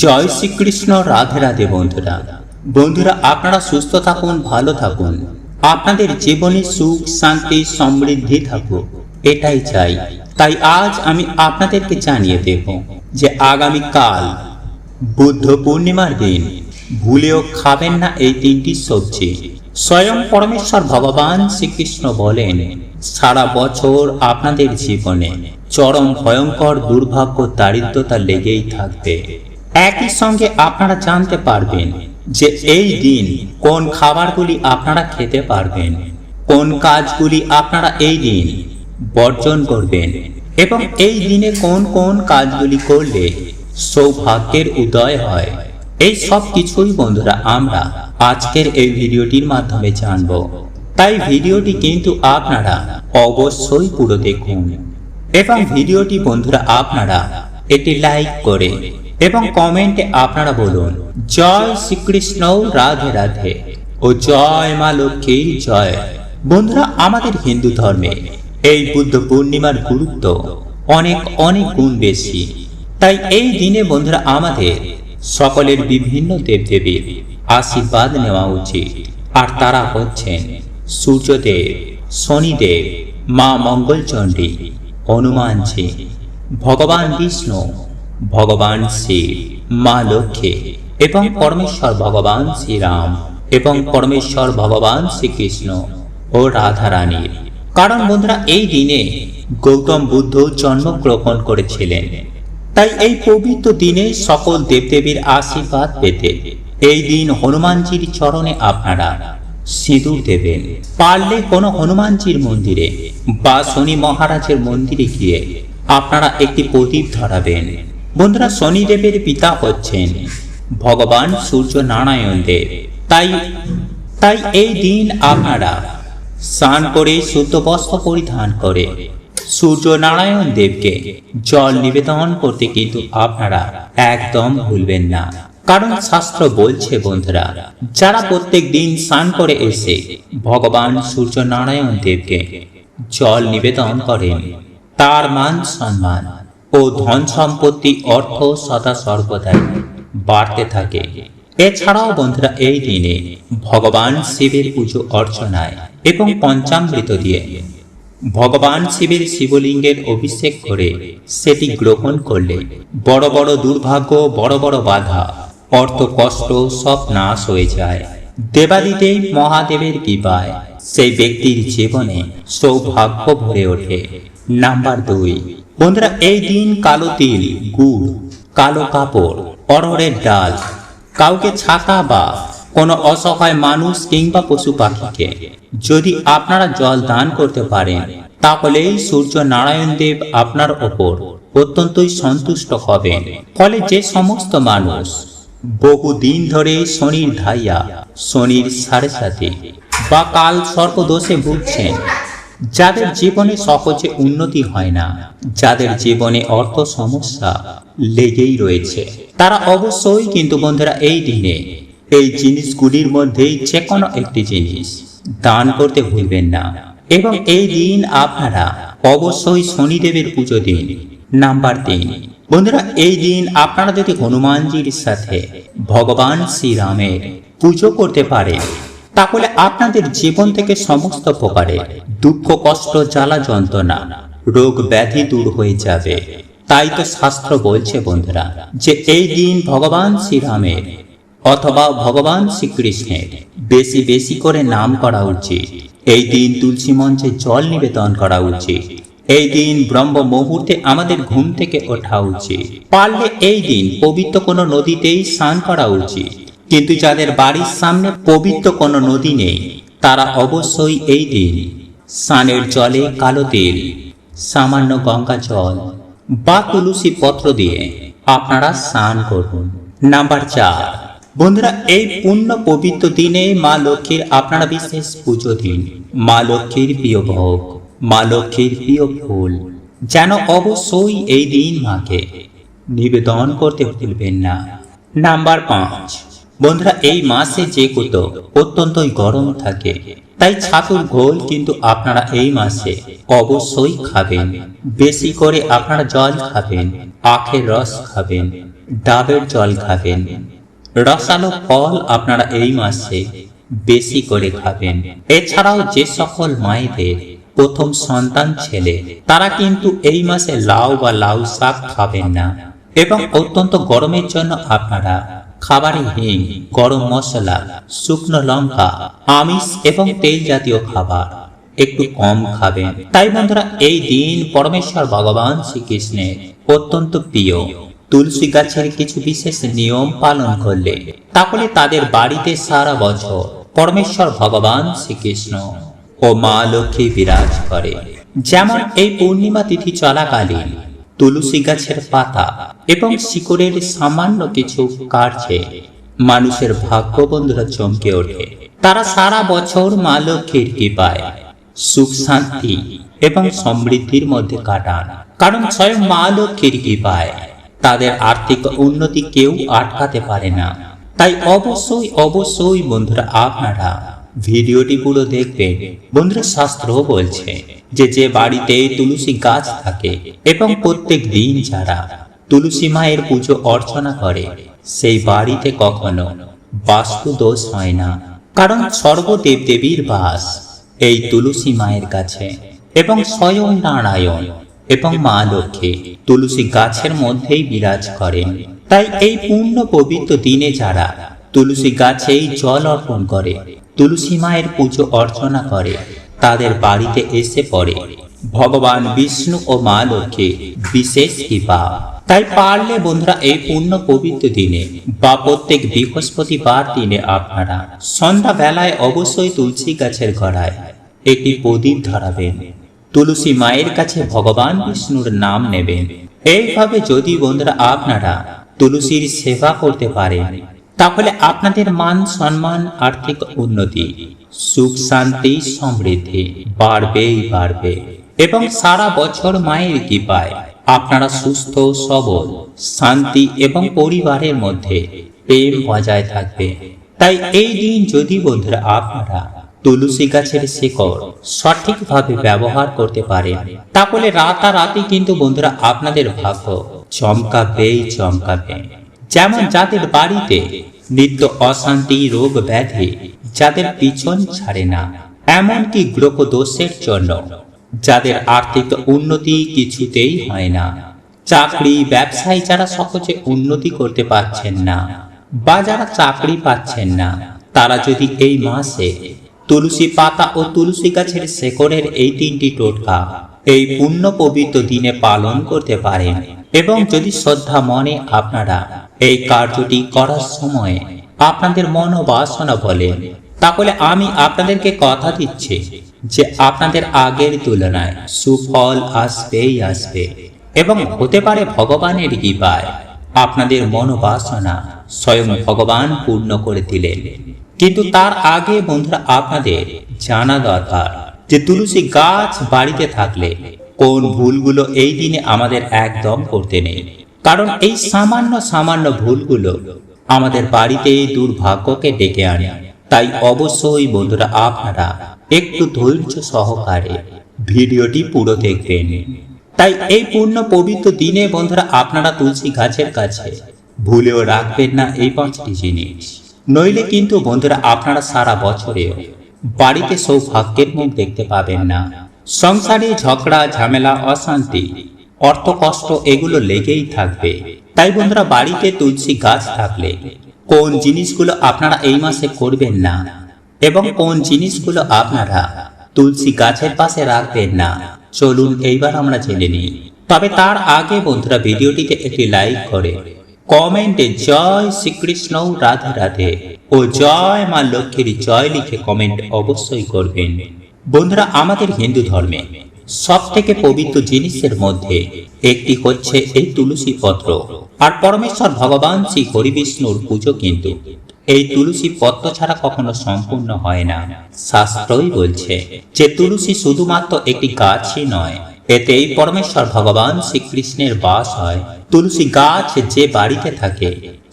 জয় শ্রীকৃষ্ণ। রাধে রাধে বন্ধুরা। বন্ধুরা, আপনারা সুস্থ থাকুন, ভালো থাকুন, আপনাদের জীবনে সুখ শান্তি সমৃদ্ধি থাকুক, এটাই চাই। তাই আজ আমি আপনাদেরকে জানিয়ে দেব যে আগামীকাল বুদ্ধ পূর্ণিমার দিন ভুলেও খাবেন না এই তিনটি সবজি। স্বয়ং পরমেশ্বর ভগবান শ্রীকৃষ্ণ বলেন, সারা বছর আপনাদের জীবনে চরম ভয়ঙ্কর দুর্ভাগ্য দারিদ্রতা লেগেই থাকবে। একই সঙ্গে আপনারা জানতে পারবেন যে এই দিন কোন খাবারগুলি আপনারা খেতে পারবেন, কোন কাজগুলি আপনারা এই দিন বর্জন করবেন এবং এই দিনে কোন কোন কাজগুলি করলে সৌভাগ্যের উদয় হয়। এই সব কিছুই বন্ধুরা আমরা আজকের এই ভিডিওটির মাধ্যমে জানব। তাই ভিডিওটি কিন্তু আপনারা অবশ্যই পুরো দেখুন এবং ভিডিওটি বন্ধুরা আপনারা এটি লাইক করে এবং কমেন্টে আপনারা বলুন জয় শ্রীকৃষ্ণ, রাধে রাধে ও জয় মা লক্ষ্মীর জয়। বন্ধুরা, আমাদের হিন্দু ধর্মে এই বুদ্ধ পূর্ণিমার গুরুত্ব অনেক অনেক গুণ বেশি। তাই এই দিনে বন্ধুরা আমাদের সকলের বিভিন্ন দেবদেবীর আশীর্বাদ নেওয়া উচিত। আর তারা হচ্ছেন সূর্যদেব, শনিদেব, মা মঙ্গলচণ্ডী, হনুমানজি, ভগবান বিষ্ণু, ভগবান শিব, মা লক্ষ্মী এবং পরমেশ্বর ভগবান শ্রীরাম এবং পরমেশ্বর ভগবান শ্রীকৃষ্ণ ও রাধা রানীর। কারণ বন্ধুরা এই দিনে গৌতম বুদ্ধ জন্মগ্রহণ করেছিলেন। তাই এই পবিত্র দিনে সকল দেবদেবীর আশীর্বাদ পেতে এই দিন হনুমানজির চরণে আপনারা সিঁদুর দেবেন। পারলে কোনো হনুমানজির মন্দিরে বা শনি মহারাজের মন্দিরে গিয়ে আপনারা একটি প্রদীপ ধরাবেন। বন্ধুরা, শনিদেবের পিতা হচ্ছেন ভগবান সূর্য নারায়ণ দেব। তাই এই দিন আপনারা স্নান করে শুদ্ধ বস্ত্র পরিধান করে সূর্য নারায়ণ দেবকে জল নিবেদন করতে কিন্তু আপনারা একদম ভুলবেন না। কারণ শাস্ত্র বলছে বন্ধুরা, যারা প্রত্যেক দিন স্নান করে এসে ভগবান সূর্য নারায়ণ দেবকে জল নিবেদন করেন, তার মান সম্মান ও ধন সম্পত্তি অর্থ সদা সর্বদাই বাড়তে থাকে। এছাড়াও বন্ধুরা এই দিনে ভগবান শিবের পুজো অর্চনায় এবং পঞ্চামৃত দিয়ে ভগবান শিবের শিবলিঙ্গের অভিষেক করে সেটি গ্রহণ করলে বড় বড় দুর্ভাগ্য, বড় বড় বাধা, অর্থ কষ্ট সব নাশ হয়ে যায়। দেবাদিদেব মহাদেবের কৃপায় সেই ব্যক্তির জীবনে সৌভাগ্য ভরে ওঠে। নাম্বার 2, বন্ধুরা এই দিন কালো তিল, গুড়, কালো কাপড়, অড়হরের ডাল, কাউকে ছাতা বা কোনো অসহায় মানুষ কিংবা পশু পাখিকে যদি আপনারা জল দান করতে পারেন, তাহলেই সূর্য নারায়ণ দেব আপনার ওপর অত্যন্তই সন্তুষ্ট হবেন। ফলে যে সমস্ত মানুষ বহুদিন ধরে শনির ধাইয়া, শনির সাড়ে সাথে বা কাল সর্পদোষে ভুগছেন, যাদের জীবনে সহজে উন্নতি হয় না, যাদের জীবনে অর্থ সমস্যা লেগেই রয়েছে, তারা অবশ্যই কিন্তু বন্ধুরা এই দিনে এই জিনিসগুলির মধ্যেই যে কোনো একটি জিনিস দান করতে ভুলবেন না। এবং এই দিন আপনারা অবশ্যই শনিদেবের পুজো দিন। নাম্বার 3, বন্ধুরা এই দিন আপনারা যদি হনুমানজির সাথে ভগবান শ্রীরামের পুজো করতে পারেন, তাহলে আপনাদের জীবন থেকে সমস্ত প্রকারের দুঃখ কষ্ট জ্বালা যন্ত্রণা রোগ ব্যাধি দূর হয়ে যাবে। তাই তো শাস্ত্র বলছে বন্ধুরা যে এই দিন ভগবান শ্রীরামের অথবা ভগবান শ্রীকৃষ্ণের বেশি বেশি করে নাম করা উচিত। এই দিন তুলসী মঞ্চে জল নিবেদন করা উচিত। এই দিন ব্রহ্ম মুহূর্তে আমাদের ঘুম থেকে ওঠা উচিত। পারলে এই দিন পবিত্র কোনো নদীতেই স্নান করা উচিত। কিন্তু যাদের বাড়ির সামনে পবিত্র কোনো নদী নেই, তারা অবশ্যই এই দিন স্নানের জলে কালো তেল, সামান্য গঙ্গা জল বা তুলসী পত্র দিয়ে আপনারা স্নান করুন। নাম্বার 4, বন্ধুরা এই পূর্ণ পবিত্র দিনে মা লক্ষ্মীর আপনারা বিশেষ পুজো দিন। মা লক্ষ্মীর প্রিয় ভোগ, মা লক্ষ্মীর প্রিয় ফুল যেন অবশ্যই এই দিন মাকে নিবেদন করতে ভুলবেন না। নাম্বার 5, বন্ধুরা এই মাসে যে কোতো অত্যন্তই গরম থাকে, তাই ছাতুর ঘোল কিন্তু আপনারা এই মাসে অবশ্যই খাবেন। বেশি করে আপনারা জল খাবেন, আখের রস খাবেন ডাবের জল খাবেন। রসালো ফল আপনারা এই মাসে বেশি করে খাবেন। এছাড়াও যে সকল মায়েদের প্রথম সন্তান ছেলে, তারা কিন্তু এই মাসে লাউ বা লাউ শাক খাবেন না। এবং অত্যন্ত গরমের জন্য আপনারা খাবারে হিং, গরম মশলা, শুকনো লঙ্কা, আমিষ এবং তেল জাতীয় খাবার একটু কম খাবেন। তাই বন্ধুরা, এই দিন পরমেশ্বর ভগবান শ্রীকৃষ্ণের অত্যন্ত প্রিয় তুলসী গাছের কিছু বিশেষ নিয়ম পালন করলে তাহলে তাদের বাড়িতে সারা বছর পরমেশ্বর ভগবান শ্রীকৃষ্ণ ও মা লক্ষ্মী বিরাজ করে। যেমন এই পূর্ণিমা তিথি চলাকালীন তুলসী গাছের পাতা এবং শিকড়ের সামান্য কিছু কার্যে মানুষের ভাগ্য বন্ধুরা চমকে ওঠে। তারা সারা বছর মা লক্ষ্মীর কৃপায় সুখ, শান্তি এবং সমৃদ্ধির মধ্যে কাটান। কারণ স্বয়ং মা লক্ষ্মীর কৃপায় তাদের আর্থিক উন্নতি কেউ আটকাতে পারে না। তাই অবশ্যই বন্ধুরা আপনারা ভিডিওটি পুরো দেখবেন। বন্ধুরা, শাস্ত্র বলছে যে বাড়িতে তুলসী গাছ থাকে এবং প্রত্যেক দিন যারা তুলসী মায়ের পুজো অর্চনা করে সেই বাড়িতে কখনো বাস্তু দোষ হয় না। কারণ সর্বদেব দেবীর বাস এই তুলসী মায়ের কাছে এবং স্বয়ং নারায়ণ এবং মা লক্ষ্মী তুলসী গাছের মধ্যেই বিরাজ করেন। তাই এই পূর্ণ পবিত্র দিনে যারা তুলসী গাছেই জল অর্পণ করে, তুলসী মায়ের পুজো অর্চনা করে, তাদের বাড়িতে এসে পড়ে ভগবান বিষ্ণু ও মা লক্ষ্মী বিশেষ কৃপা। তাই পারলে বন্ধুরা এই পূর্ণ পবিত্র দিনে বা প্রত্যেক বৃহস্পতিবার দিনে আপনারা সন্ধ্যা বেলায় অবশ্যই তুলসী গাছের গোড়ায় একটি প্রদীপ ধরাবেন। তুলসী মায়ের কাছে ভগবান বিষ্ণুর নাম নেবেন। এইভাবে যদি বন্ধুরা আপনারা তুলসীর সেবা করতে পারেন তাহলে আপনাদের মান সম্মান, আর্থিক উন্নতি, সুখ, শান্তি, সমৃদ্ধি বাড়বে এবং সারা বছর মায়ের কৃপায় আপনারা সুস্থ, সবল, শান্তি এবং পরিবারের মধ্যে প্রেম বজায় থাকবে। তাই এই দিন যদি বন্ধুরা আপনারা তুলসী গাছের শিকড় সঠিকভাবে ব্যবহার করতে পারেন তাহলে রাতারাতি কিন্তু বন্ধুরা আপনাদের ভাগ্য চমকাবে। যেমন যাদের বাড়িতে নিত্য অশান্তি, রোগ ব্যাধি যাদের পিছন ছাড়ে না, এমনকি গ্রহ দোষের জন্য যাদের আর্থিক উন্নতি কিছুতেই হয় না, চাকরি ব্যবসায় যারা সহজে উন্নতি করতে পারছেন না বা যারা চাকরি পাচ্ছেন না, তারা যদি এই মাসে তুলসী পাতা ও তুলসী গাছের শেকড়ের এই তিনটি টোটকা এই পুণ্য পবিত্র দিনে পালন করতে পারেন এবং যদি শ্রদ্ধা মনে আপনারা এই কার্যটি করার সময় আপনাদের মনোবাসনা বলেন, তাহলে আমি আপনাদেরকে কথা দিচ্ছি যে আপনাদের আগের তুলনায় সুফল আসবে এবং হতে পারে ভগবানের কৃপায় আপনাদের মনোবাসনা স্বয়ং ভগবান পূর্ণ করে দিলেন। কিন্তু তার আগে বন্ধুরা আপনাদের জানা দরকার যে তুলসী গাছ বাড়িতে থাকলে কোন ভুলগুলো এই দিনে আমাদের একদম করতে নেই। কারণ এই সামান্য ভুলগুলো আমাদের বাড়িতে দুর্ভাগ্যকে ডেকে আনে। তাই অবশ্যই বন্ধুরা আপনারা একটু ধৈর্য সহকারে ভিডিওটি পুরো দেখবেন। তাই এই পূর্ণ পবিত্র দিনে বন্ধুরা আপনারা তুলসী গাছের কাছে ভুলেও রাখবেন না এই 5টি জিনিস। নইলে কিন্তু বন্ধুরা আপনারা সারা বছরেও বাড়িতে সৌভাগ্যের মুখ দেখতে পাবেন না। সংসারে ঝগড়া, ঝামেলা, অশান্তি, অর্থ কষ্ট এগুলো লেগেই থাকবে। তাই বন্ধুরা বাড়িতে তুলসী গাছ থাকলে কোন জিনিসগুলো আপনারা এই মাসে করবেন না এবং কোন জিনিসগুলো আপনারা তুলসী গাছের পাশে রাখবেন না, চলুন এইবার আমরা জেনে নিই। তবে তার আগে বন্ধুরা ভিডিওটিতে একটি লাইক করে কমেন্টে জয় শ্রীকৃষ্ণ, রাধে রাধে ও জয় মা লক্ষ্মীর জয় লিখে কমেন্ট অবশ্যই করবেন। বন্ধুরা আমাদের হিন্দু ধর্মে সব থেকে পবিত্র জিনিসের মধ্যে একটি হচ্ছে এই তুলসী পত্র। আর পরমেশ্বর ভগবান শ্রী হরি বিষ্ণুর পুজো কিন্তু এই তুলসী পত্র ছাড়া কখনো সম্পূর্ণ হয় না। শাস্ত্রই বলছে যে তুলসী শুধুমাত্র একটি গাছই নয়, এতেই পরমেশ্বর ভগবান শ্রীকৃষ্ণের বাস হয়। তুলসী গাছ যে বাড়িতে থাকে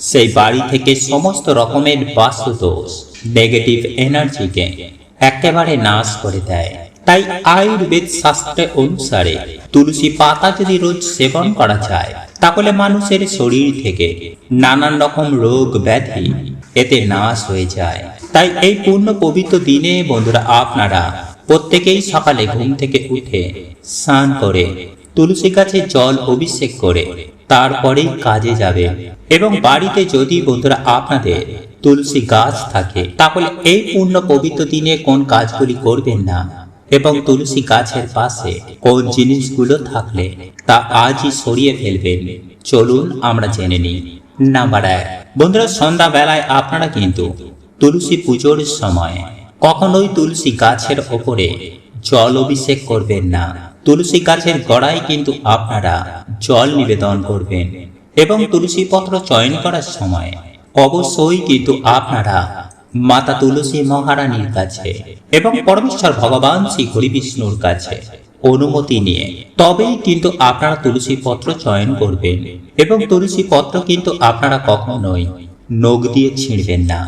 সেই বাড়ি থেকে সমস্ত রকমের বাস্তু দোষ, নেগেটিভ এনার্জিকে একেবারে নাশ করে দেয়। তাই আয়ুর্বেদ শাস্ত্রে অনুসারে তুলসী পাতা যদি রোজ সেবন করা যায় তাহলে মানুষের শরীর থেকে নানান রকম রোগ ব্যাধি এতে নাশ হয়ে যায়। তাই এই পূর্ণ পবিত্র দিনে বন্ধুরা আপনারা প্রত্যেকেই সকালে ঘুম থেকে উঠে স্নান করে তুলসী গাছে জল অভিষেক করে তারপরেই কাজে যাবে। এবং বাড়িতে যদি বন্ধুরা আপনাদের তুলসী গাছ থাকে তাহলে এই পূর্ণ পবিত্র দিনে কোন কাজগুলি করবেন না এবং তুলসী গাছের পাশে কোন জিনিসগুলো থাকলে তা আজই সরিয়ে ফেলবেন, চলুন আমরা জেনে নিই। নাম্বার 1, বন্ধুরা সন্ধ্যা বেলায় আপনারা কিন্তু তুলসী পুজোর সময় কখনোই তুলসী গাছের ওপরে জল অভিষেক করবেন না। তুলসী গাছের গোড়ায় কিন্তু আপনারা জল নিবেদন করবেন এবং তুলসী পত্র চয়ন করার সময় অবশ্যই কিন্তু আপনারা মাতা তুলসী মহারানীর কাছে এবং পরমেশ্বর ভগবান শ্রী হরি বিষ্ণুর কাছে অনুমতি নিয়ে তবেই কিন্তু আপনারা তুলসী পত্র চয়ন করবেন। এবং তুলসী পত্র কিন্তু আপনারা কখনোই নখ দিয়ে ছিঁড়বেন না।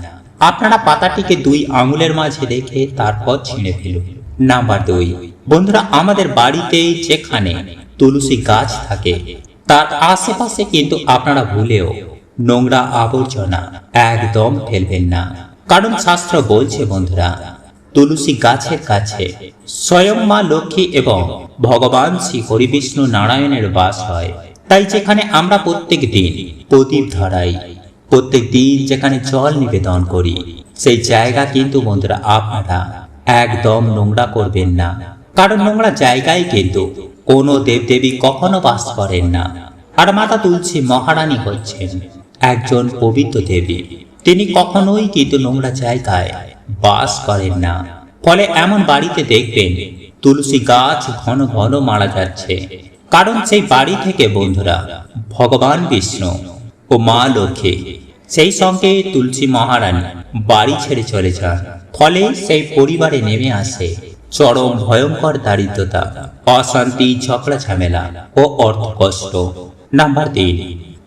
আপনারা পাতাটিকে 2 আঙুলের মাঝে রেখে তারপর ছিঁড়ে ফেলুন। নাম্বার 2, বন্ধুরা আমাদের বাড়িতে যেখানে তুলসী গাছ থাকে তার আশেপাশে কিন্তু আপনারা ভুলেও নোংরা আবর্জনা একদম ফেলবেন না। কারণ শাস্ত্র বলছে বন্ধুরা তুলসী গাছের কাছে স্বয়ং মা লক্ষ্মী এবং ভগবান শ্রী হরি বিষ্ণু নারায়ণের বাস হয়। তাই যেখানে আমরা প্রত্যেক দিন প্রদীপ ধরাই, প্রত্যেক দিন যেখানে জল নিবেদন করি, সেই জায়গা কিন্তু বন্ধুরা আপনারা একদম নোংরা করবেন না। কারণ নোংরা জায়গায় কিন্তু কোনো দেবদেবী কখনো বাস করেন না। আর মাতা তুলসী মহারানী হচ্ছেন একজন পবিত্র দেবী, তিনি কখনোই কিন্তু নোংরা জায়গায় বাস করেন না। ফলে এমন বাড়িতে দেখবেন তুলসী গাছ ঘন ঘন মারা যাচ্ছে, কারণ সেই বাড়ি থেকে বন্ধুরা ভগবান বিষ্ণু ও মা লক্ষ্মী সেই সঙ্গে তুলসী মহারানী বাড়ি ছেড়ে চলে যান। ফলে সেই পরিবারে নেমে আসে চরম ভয়ঙ্কর দারিদ্রতা, অশান্তি, ঝগড়া ঝামেলা ও অর্থ কষ্ট। নাম্বার 3,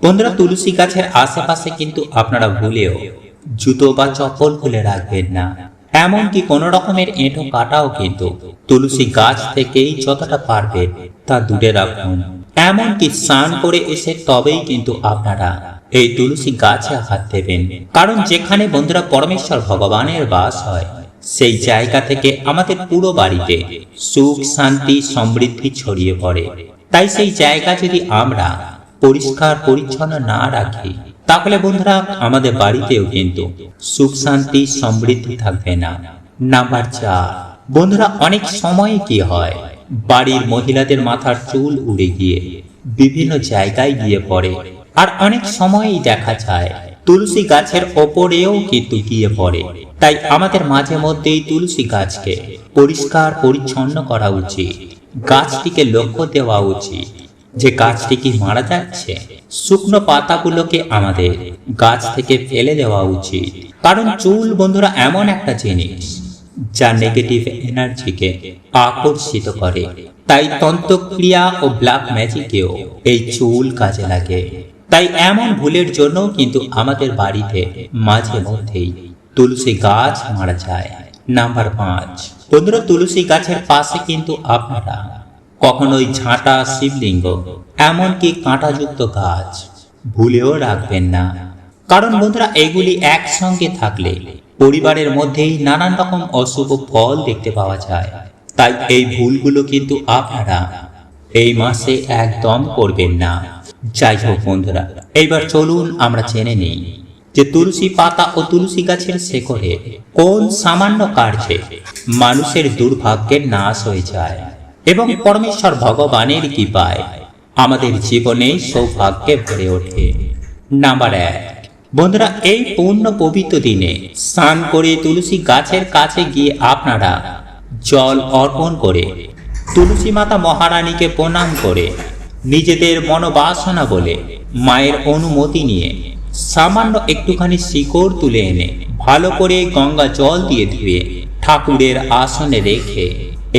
বন্ধুরা তুলসী গাছের আশেপাশে কিন্তু আপনারা ভুলেও জুতো বা চপ্পল খুলে রাখবেন না। এমনকি কোন রকমের এঁটো কাটাও কিন্তু তুলসী গাছ থেকেই যতটা পারবেন তা দূরে রাখুন। এমনকি স্নান করে এসে তবেই কিন্তু আপনারা এই তুলসী গাছে হাত দেবেন। কারণ যেখানে বন্ধুরা পরমেশ্বর ভগবানের বাস হয় সেই জায়গা থেকে আমাদের পুরো বাড়িতে সুখ, শান্তি, সমৃদ্ধি ছড়িয়ে পড়ে। তাই সেই জায়গা যদি আমরা পরিষ্কার পরিচ্ছন্ন না রাখি তাহলে বন্ধুরা আমাদের বাড়িতেও কিন্তু সুখ, শান্তি, সমৃদ্ধি থাকবে না। নাম্বার 4, বন্ধুরা অনেক সময় কি হয় বাড়ির মহিলাদের মাথার চুল উড়ে গিয়ে বিভিন্ন জায়গায় গিয়ে পড়ে। আর অনেক সময়ই দেখা যায় তুলসী গাছের ওপরেও কিন্তু গিয়ে পড়ে। তাই আমাদের মাঝে মধ্যেই তুলসী গাছকে পরিষ্কার পরিচ্ছন্ন করা উচিত। গাছটিকে লক্ষ্য দেওয়া উচিত যে গাছটি কি মারা যাচ্ছে। শুকনো পাতাগুলোকে আমাদের গাছ থেকে ফেলে দেওয়া উচিত। কারণ চুল বন্ধুরা এমন একটা জিনিস যা নেগেটিভ এনার্জিকে আকর্ষিত করে। তাই তন্ত্রক্রিয়া ও ব্ল্যাক ম্যাজিকেও এই চুল কাজে লাগে। তাই এমন ভুলের জন্য কিন্তু আমাদের বাড়িতে মাঝে মধ্যেই তুলসী গাছ মারা যায়। নাম্বার 5, বন্ধুরা তুলসী গাছের পাশে কিন্তু আপনারা কখনোই ঝাঁটা, শিবলিঙ্গ, এমনকি কাঁটাযুক্ত গাছ ভুলেও রাখবেন না। কারণ বন্ধুরা এগুলি একসঙ্গে থাকলে পরিবারের মধ্যেই নানান রকম অশুভ ফল দেখতে পাওয়া যায়। তাই এই ভুলগুলো কিন্তু আপনারা এই মাসে একদম করবেন না। যাই হোক বন্ধুরা, এইবার চলুন আমরা জেনে নিই যে তুলসী পাতা ও তুলসী গাছের শেকড়ে কোন সামান্য কার্যে মানুষের দুর্ভাগ্যের নাশ হয়ে যায় এবং পরমেশ্বর ভগবানের কৃপায় আমাদের জীবনে সৌভাগ্যে ভরে ওঠে। নাম্বার 1, বন্ধুরা এই পূর্ণ পবিত্র দিনে স্নান করে তুলসী গাছের কাছে গিয়ে আপনারা জল অর্পণ করে তুলসী মাতা মহারানীকে প্রণাম করে নিজেদের মনোবাসনা বলে মায়ের অনুমতি নিয়ে সামান্য একটুখানি শিকড় তুলে এনে ভালো করে গঙ্গা জল দিয়ে ধুয়ে ঠাকুরের আসনে রেখে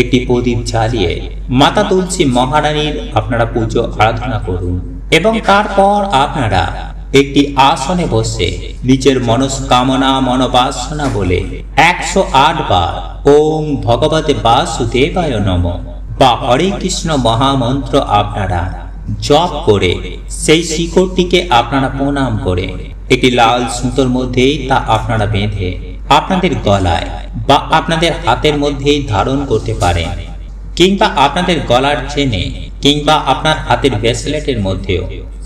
একটি প্রদীপ জ্বালিয়ে মাতা তুলসী মহারানীর আপনারা পুজো আরাধনা করুন। এবং তারপর আপনারা একটি আসনে বসে নিজের মনস্কামনা মনোবাসনা বলে 108 বার ওম ভগবতে বাসুদেবায় নমঃ বা হরে কৃষ্ণ মহামন্ত্র আপনারা জপ করে সেই শিকড়টিকে আপনারা প্রণাম করে একটি লাল সুতোর মধ্যে তা আপনারা বেঁধে আপনাদের গলায় বা আপনাদের হাতের মধ্যেই ধারণ করতে পারেন, কিংবা আপনাদের গলার চেনে কিংবা আপনার হাতের ব্রেসলেটের মধ্যেও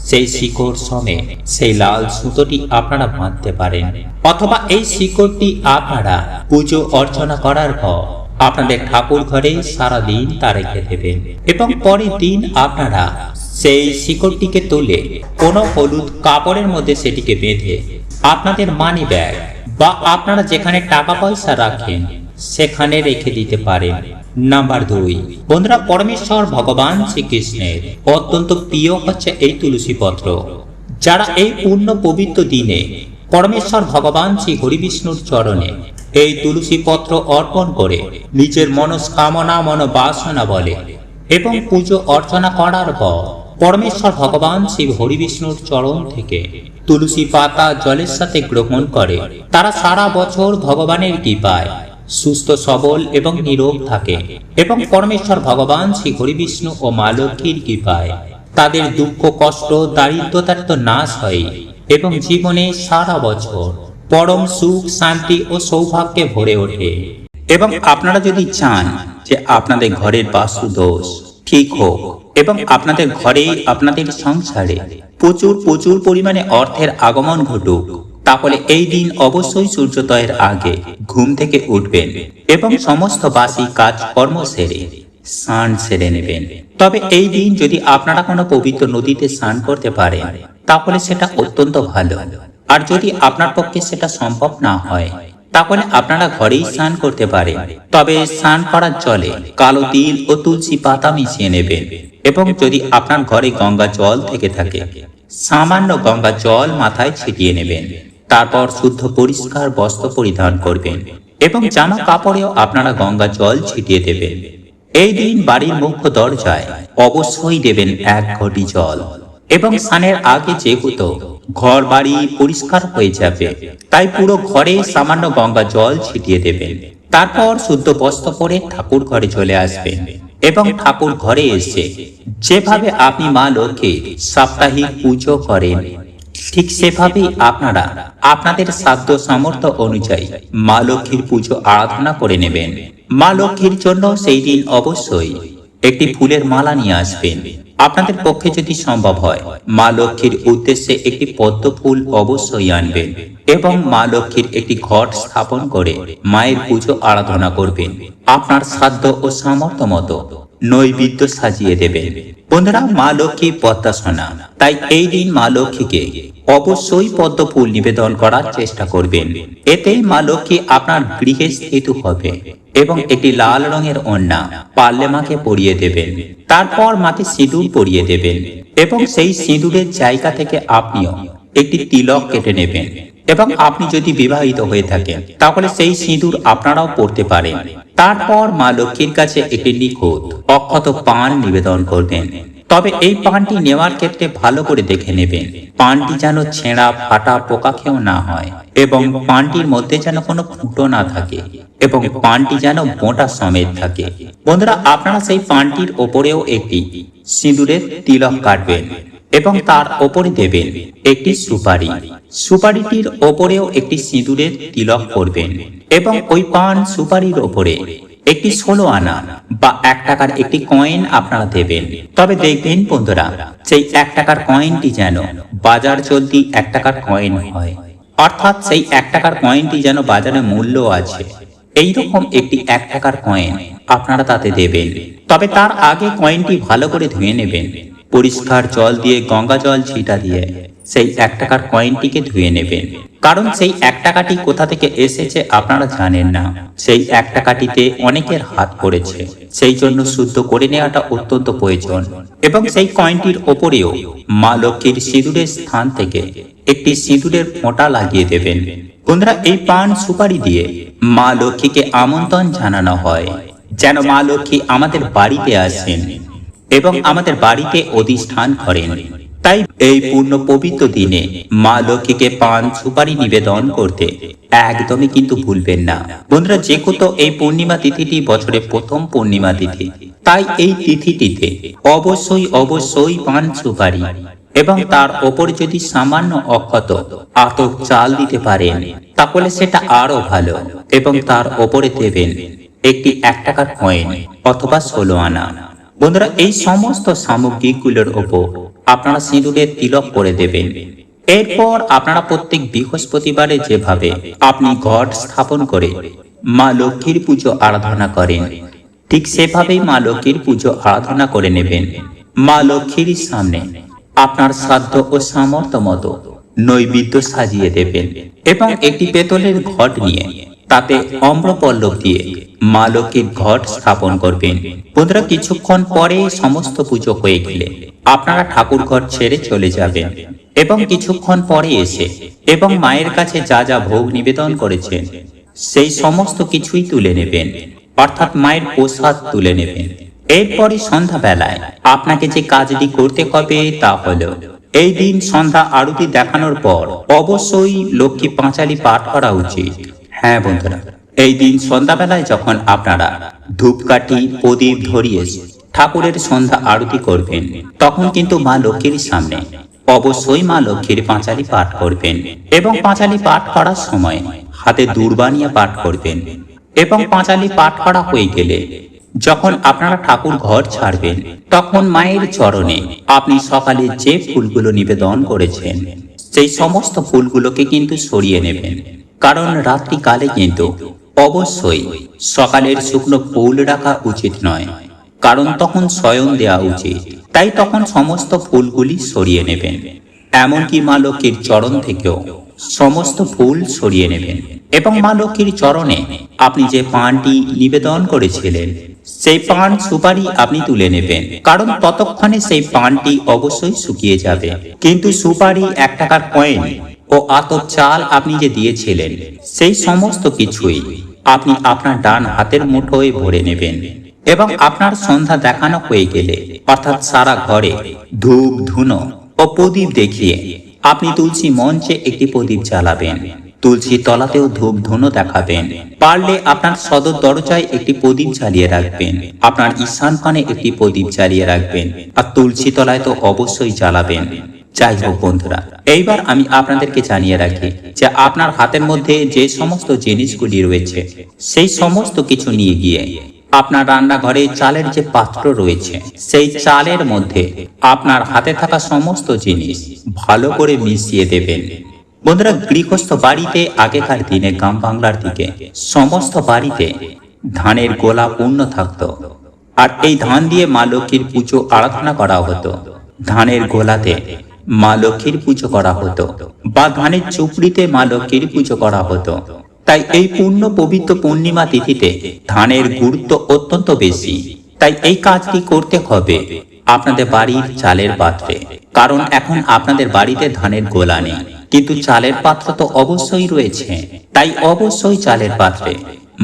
সেই শিকড় সমেত সেই লাল সুতোটি আপনারা বাঁধতে পারেন। অথবা এই শিকড়টি আপনারা পুজো অর্চনা করার পর আপনাদের ঠাকুর ঘরে সারাদিন তা রেখে দেবেন এবং পরের দিন আপনারা সেই শিকড়টিকে তুলে কোনো হলুদ কাপড়ের মধ্যে সেটিকে বেঁধে আপনাদের মানি ব্যাগ বা আপনারা যেখানে টাকা পয়সা রাখেন সেখানে রেখে দিতে পারেন। নাম্বার 2, বন্ধুরা, পরমেশ্বর ভগবান শ্রীকৃষ্ণের অত্যন্ত প্রিয় হচ্ছে এই তুলসী পত্র। যারা এই পূর্ণ পবিত্র দিনে পরমেশ্বর ভগবান শ্রী হরি বিষ্ণুর চরণে এই তুলসী পত্র অর্পণ করে নিজের মনস্কামনা মনোবাসনা বলে এবং পুজো অর্চনা করার পর পরমেশ্বর ভগবান শ্রী হরি বিষ্ণুর চরণ থেকে তুলসী পাতা জলের সাথে গ্রহণ করে, তারা সারা বছর ভগবানের কৃপায় সুস্থ সবল এবং নীরোগ থাকে এবং পরমেশ্বর ভগবান শ্রী হরি বিষ্ণু ও মা লক্ষ্মীর কৃপায় তাদের দুঃখ কষ্ট দারিদ্রতার তো নাশ হয় এবং জীবনে সারা বছর পরম সুখ শান্তি ও সৌভাগ্যে ভরে ওঠে। এবং আপনারা যদি চান যে আপনাদের ঘরের বাস্তু দোষ ঠিক হোক এবং আপনাদের ঘরে আপনাদের সংসারে প্রচুর পরিমাণে অর্থের আগমন ঘটুক, তাহলে এই দিন অবশ্যই সূর্যোদয়ের আগে ঘুম থেকে উঠবেন এবং সমস্ত বাসি কাজ কর্ম সেরে স্নান সেরে নেবেন। তবে এই দিন যদি আপনারা কোনো পবিত্র নদীতে স্নান করতে পারেন তাহলে সেটা অত্যন্ত ভালো। আর যদি আপনার পক্ষে সেটা সম্ভব না হয় তাহলে আপনারা ঘরেই স্নান করতে পারেন। তবে স্নান করার জলে কালো তিল ও তুলসী পাতা মিশিয়ে নেবেন এবং যদি আপনার ঘরে গঙ্গা জল থেকে থাকে সামান্য গঙ্গা জল মাথায় ছিটিয়ে নেবেন। তারপর শুদ্ধ পরিষ্কার বস্ত্র পরিধান করবেন এবং জামা কাপড়েও আপনারা গঙ্গা জল ছিটিয়ে দেবেন। এই দিন বাড়ির মুখ্য দরজায় অবশ্যই দেবেন 1 ঘটি জল এবং স্নানের আগে যেহেতু ঘর বাড়ি পরিষ্কার হয়ে যাবে তাই পুরো ঘরে সামান্য গঙ্গা জল ছিটিয়ে দেবেন। তারপর শুদ্ধ বস্ত্র পরে ঠাকুর ঘরে চলে আসবেন এবং ঠাকুর ঘরে এসে যেভাবে আপনি মা লক্ষ্মীর সাপ্তাহিক পুজো করেন ঠিক সেভাবেই আপনারা আপনাদের সাধ্য সামর্থ্য অনুযায়ী মা লক্ষ্মীর পুজো আরাধনা করে নেবেন। মা লক্ষ্মীর জন্য সেই দিন অবশ্যই একটি ফুলের মালা নিয়ে আসবেন। আপনাদের পক্ষে যদি সম্ভব হয় মা লক্ষ্মীর উদ্দেশ্যে একটি পদ্ম ফুল অবশ্যই আনবেন এবং মা লক্ষ্মীর একটি ঘট স্থাপন করে মায়ের পুজো আরাধনা করবেন। আপনার সাধ্য ও সামর্থ্য মতো নৈবেদ্য সাজিয়ে দেবেন। বন্ধুরা, মা লক্ষ্মী পদ্মাসনা, তাই এই দিন মা লক্ষ্মীকে অবশ্যই পদ্ম ফুল নিবেদন করার চেষ্টা করবেন। এতেই মা লক্ষ্মী আপনার গৃহে স্থিত হবে এবং একটি লাল রঙের ওড়না পারলে মাকে পরিয়ে দেবেন। তারপর মাকে সিঁদুর পরিয়ে দেবেন এবং সেই সিঁদুরের জায়গা থেকে আপনিও একটি তিলক কেটে নেবেন এবং আপনি যদি বিবাহিত হয়ে থাকেন তাহলে সেই সিঁদুর আপনারাও পরতে পারেন। তারপর মা লক্ষ্মীর কাছে একটি নিখুঁত অক্ষত পান নিবেদন করবেন। তবে এই পানটি নেওয়ার ক্ষেত্রে ভালো করে দেখে নেবেন পানটি যেন ছেঁড়া ফাটা পোকা খেয়েও না হয় এবং পানটির মধ্যে যেন কোনো ফুটো না থাকে এবং পানটি যেন মোটা সমেত থাকে। বন্ধুরা, আপনারা সেই পানটির ওপরেও একটি সিঁদুরের তিলক কাটবেন এবং তার ওপরে দেবেন একটি সুপারি। সুপারিটির ওপরেও একটি সিঁদুরের তিলক করবেন এবং ওই পান সুপারির ওপরে একটি 16 আনা বা 1 টাকার একটি কয়েন আপনারা দেবেন। তবে দেখবেন বন্ধুরা, সেই 1 টাকার কয়েনটি যেন বাজার চলতি 1 টাকার কয়েন হয়, অর্থাৎ সেই 1 টাকার কয়েনটি যেন বাজারে মূল্য আছে এইরকম একটি 1 টাকার কয়েন আপনারা তাতে দেবেন। তবে তার আগে কয়েনটি ভালো করে ধুয়ে নেবেন, পরিষ্কার জল দিয়ে গঙ্গা জল ছিটা দিয়ে সেই 1 টাকার কয়েনটিকে ধুয়ে নেবেন। কারণ সেই 1 টাকাটি কোথা থেকে এসেছে আপনারা জানেন না, সেই 1 টাকাটিতে অনেকের হাত পড়েছে, সেই জন্য শুদ্ধ করে নেওয়াটা অত্যন্ত প্রয়োজন। এবং সেই কয়েনটির ওপরেও মা লক্ষ্মীর সিঁদুরের স্থান থেকে একটি সিঁদুরের ফোঁটা লাগিয়ে দেবেন। বন্ধুরা, এই পান সুপারি দিয়ে মা লক্ষ্মীকে আমন্ত্রণ জানানো হয় যেন মা লক্ষ্মী আমাদের বাড়িতে আসেন এবং আমাদের বাড়িতে অধিষ্ঠান করেন। তাই এই পূর্ণ পবিত্র দিনে মা লক্ষ্মীকে পান সুপারি নিবেদন করতে একদমই কিন্তু ভুলবেন না। বন্ধুরা, যেহেতু এই পূর্ণিমা তিথিটি বছরের প্রথম পূর্ণিমা তিথি, তাই এই তিথিটিতে অবশ্যই পান সুপারি এবং তার ওপর যদি সামান্য অক্ষত আতপ চাল দিতে পারেন তাহলে সেটা আরো ভালো। এবং তার ওপরে দেবেন একটি 1 টাকার কয়েন অথবা 16 আনা। বন্ধুরা, এই সমস্ত সামগ্রীগুলোর ওপর আপনারা সিঁদুরের তিলক করে দেবেন। এরপর আপনারা প্রত্যেক বৃহস্পতিবারে যেভাবে আপনি ঘট স্থাপন করে মা লক্ষ্মীর পুজো আরাধনা করেন, ঠিক সেভাবেই মা লক্ষ্মীর পুজো আরাধনা করে নেবেন। মা লক্ষ্মীর সামনে আপনার সাধ্য ও সামর্থ্য মতো নৈবেদ্য সাজিয়ে দেবেন এবং একটি পেতলের ঘট নিয়ে তাতে অম্রপল্লব দিয়ে মা লক্ষ্মীর ঘট স্থাপন করবেন। বন্ধুরা, কিছুক্ষণ পরে সমস্ত পুজো হয়ে গেলে আপনারা ঠাকুর ঘর ছেড়ে চলে যাবেন এবং কিছুক্ষণ পরে এসে এবং মায়ের কাছে যা যা ভোগ নিবেদন করেছেন সেই সমস্ত কিছুই তুলে নেবেন, অর্থাৎ মায়ের প্রসাদ তুলে নেবেন। এরপরে সন্ধ্যাবেলায় আপনাকে যে কাজটি করতে হবে তা হলো, এই দিন সন্ধ্যা আরতি দেখানোর পর অবশ্যই লক্ষ্মী পাঁচালী পাঠ করা উচিত। হ্যাঁ বন্ধুরা, এই দিন সন্ধ্যাবেলায় যখন আপনারা ধূপকাঠি প্রদীপ ধরিয়ে ঠাকুরের সন্ধ্যা আরতি করবেন, তখন কিন্তু মা লক্ষ্মীর সামনে অবশ্যই মা লক্ষ্মীর পাঁচালী পাঠ করবেন এবং পাঁচালী পাঠ করার সময় হাতে দূর্বা নিয়ে পাঠ করবেন। এবং পাঁচালী পাঠ করা হয়ে গেলে যখন আপনারা ঠাকুর ঘর ছাড়বেন, তখন মায়ের চরণে আপনি সকালে যে ফুলগুলো নিবেদন করেছেন সেই সমস্ত ফুলগুলোকে কিন্তু সরিয়ে নেবেন। কারণ রাত্রিকালে কিন্তু অবশ্যই সকালের শুকনো ফুল রাখা উচিত নয়, কারণ তখন শয়ন দেওয়া উচিত। তাই তখন সমস্ত ফুলগুলি সরিয়ে নেবেন। এমনকি মা লক্ষ্মীর চরণ থেকেও সমস্ত ফুল সরিয়ে নেবেন এবং মা লক্ষ্মীর চরণে আপনি যে পানটি নিবেদন করেছিলেন সেই পান সুপারি আপনি তুলে নেবেন, কারণ ততক্ষণে সেই পানটি অবশ্যই শুকিয়ে যাবে। কিন্তু সুপারি 1 টাকার কয়েন ও আতপ চাল আপনি যে দিয়েছিলেন সেই সমস্ত কিছুই আপনি আপনার ডান হাতের মুঠোয় ভরে নেবেন এবং আপনার সন্ধ্যা দেখানো হয়ে গেলে, অর্থাৎ সারা ঘরে ধূপ ধুনো ও প্রদীপ দেখিয়ে আপনি তুলসী মঞ্চে একটি প্রদীপ জ্বালাবেন, তুলসী তলাতেও ধূপ ধুনো দেখাবেন। পারলে আপনার সদর দরজায় একটি প্রদীপ জ্বালিয়ে রাখবেন, আপনার ঈশান কোণে একটি প্রদীপ জ্বালিয়ে রাখবেন, আর তুলসী তলায় তো অবশ্যই জ্বালাবেন। যাই হোক বন্ধুরা, এইবার আমি আপনাদেরকে জানিয়ে রাখি যে আপনার হাতের মধ্যে যে সমস্ত জিনিসগুলি রয়েছে সেই সমস্ত কিছু নিয়ে গিয়ে আপনার রান্নাঘরে চালের যে পাত্র রয়েছে সেই চালের মধ্যে আপনার হাতে থাকা সমস্ত জিনিস ভালো করে মিশিয়ে দেবেন। বন্ধুরা, গৃহস্থ বাড়িতে আগেকার দিনে গ্রাম বাংলার দিকে সমস্ত বাড়িতে ধানের গোলা পূর্ণ থাকতো, আর এই ধান দিয়ে মা লক্ষ্মীর পুজো আরাধনা করা হতো। ধানের গোলাতে মা লক্ষ্মীর পুজো করা হতো বা ধানের চুপড়িতে মা লক্ষ্মীর পুজো করা হতো। তাই এই পূর্ণ পবিত্র পূর্ণিমা তিথিতে ধানের গুরুত্ব অত্যন্ত বেশি। তাই এই কাজটি করতে হবে আপনাদের বাড়ির চালের পাত্রে, কারণ এখন আপনাদের বাড়িতে ধানের গোলা নেই, কিন্তু চালের পাত্র তো অবশ্যই রয়েছে। তাই অবশ্যই চালের পাত্রে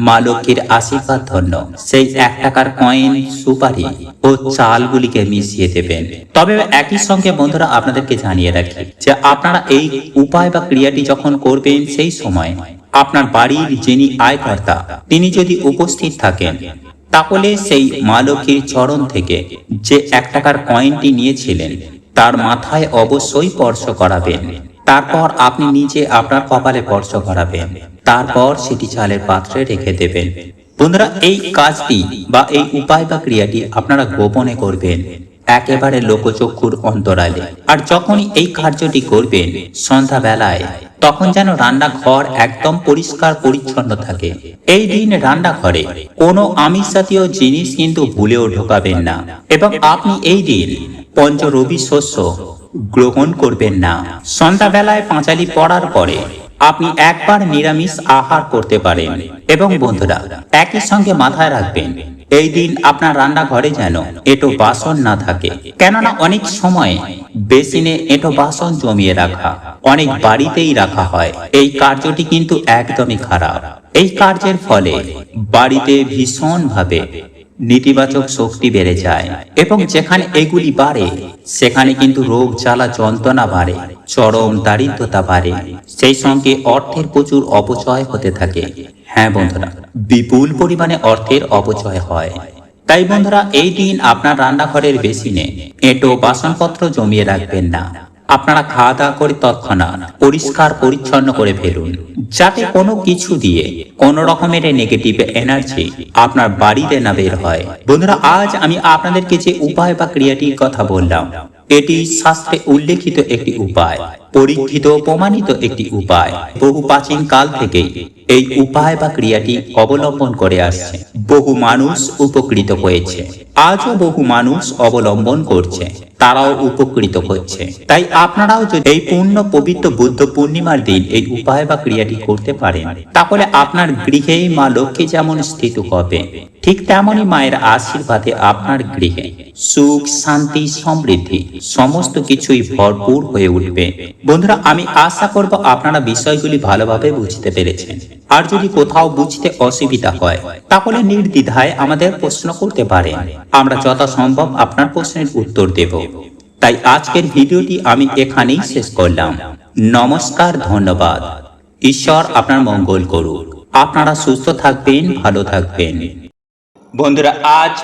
মা লক্ষ্মীর আশীর্বাদ ধন্য সেই 1 টাকার কয়েন, সুপারি ও চালগুলিকে মিশিয়ে দেবেন। তবে একই সঙ্গে বন্ধুরা আপনাদেরকে জানিয়ে রাখি যে আপনারা এই উপায় বা ক্রিয়াটি যখন করবেন সেই সময় আপনার বাড়ির যিনি আয়কর্তা তিনি যদি উপস্থিত থাকেন, তাহলে সেই মা লক্ষ্মীর চরণ থেকে যে 1 টাকার কয়েনটি নিয়েছিলেন তার মাথায় অবশ্যই স্পর্শ করাবেন। তারপর আপনি নিজে আপনার কপালে স্পর্শ করাবেন, তারপর সেটি চালের পাত্রে রেখে দেবেন। বন্ধুরা, এই কাজটি বা এই উপায় বা ক্রিয়াটি আপনারা গোপনে করবেন, একেবারে লোকচক্ষুর অন্তরালে। আর যখনই এই কার্যটি করবেন সন্ধ্যাবেলায়, তখন যেন রান্নাঘর একদম পরিষ্কার পরিচ্ছন্ন থাকে। এই দিন রান্নাঘরে কোনো আমিষ জাতীয় জিনিস কিন্তু ভুলেও ঢোকাবেন না এবং আপনি এই দিন পঞ্চরবি শস্য গ্রহণ করবেন না। সন্ধ্যাবেলায় পাঁচালী পড়ার পরে আপনি একবার নিরামিষ আহার করতে পারেন। এবং বন্ধুরা, একই সঙ্গে মাথায় রাখবেন এই দিন আপনার রান্নাঘরে যেন এঁটো বাসন না থাকে, কেননা অনেক সময় বেসিনে এঁটো বাসন জমিয়ে রাখা অনেক বাড়িতেই রাখা হয়। এই কার্যটি কিন্তু একদমই খারাপ। এই কার্যের ফলে বাড়িতে ভীষণ ভাবে নেতিবাচক শক্তি বেড়ে যায় এবং যেখানে এগুলি বাড়ে সেখানে কিন্তু রোগ জ্বালা যন্ত্রণা বাড়ে, চরম দারিদ্রতা বাড়ে, সেই সঙ্গে অর্থের প্রচুর অপচয় হতে থাকে। হ্যাঁ বন্ধুরা, বিপুল পরিমাণে অর্থের অপচয় হয়। তাই বন্ধুরা, এই দিন আপনার রান্নাঘরের বেসিনে এঁটো বাসনপত্র জমিয়ে রাখবেন না। আপনারা খাওয়া দাওয়া করে তৎক্ষণাৎ পরিষ্কার পরিচ্ছন্ন করে ফেলুন, যাতে কোনো কিছু দিয়ে কোন রকমের নেগেটিভ এনার্জি আপনার বাড়িতে না বের হয়। বন্ধুরা, আজ আমি আপনাদেরকে যে উপায় বা ক্রিয়াটির কথা বললাম, এটি শাস্ত্রে উল্লেখিত একটি উপায়, পরীক্ষিত প্রমাণিত একটি উপায়। বহু প্রাচীন কাল থেকেই এই উপায় বা ক্রিয়াটি অবলম্বন করে আসছে। বহু মানুষ উপকৃত হয়েছে, আজও বহু মানুষ অবলম্বন করছে, তারাও উপকৃত হচ্ছে। তাই আপনারাও যদি এই পূর্ণ পবিত্র বুদ্ধ পূর্ণিমার দিন এই উপায় বা ক্রিয়াটি করতে পারেন, তাহলে আপনার গৃহে মা লক্ষ্মী যেমন স্থিত হবে, ঠিক তেমনই মায়ের আশীর্বাদে আপনার গৃহে সুখ, শান্তি, সমৃদ্ধি সমস্ত কিছুই ভরপুর হয়ে উঠবে। বন্ধুরা, আমি আশা করব আপনারা বিষয়গুলি ভালোভাবে বুঝতে পেরেছেন। আর যদি কোথাও বুঝতে অসুবিধা হয়, তাহলে নির্দ্বিধায় আমাদের প্রশ্ন করতে পারেন, আমরা যথাসম্ভব আপনার প্রশ্নের উত্তর দেব। তাই আজকের ভিডিওটি আমি এখানেই শেষ করলাম। নমস্কার, ধন্যবাদ। ঈশ্বর আপনার মঙ্গল করুক। আপনারা সুস্থ থাকবেন, ভালো থাকবেন। বন্ধুরা, আজ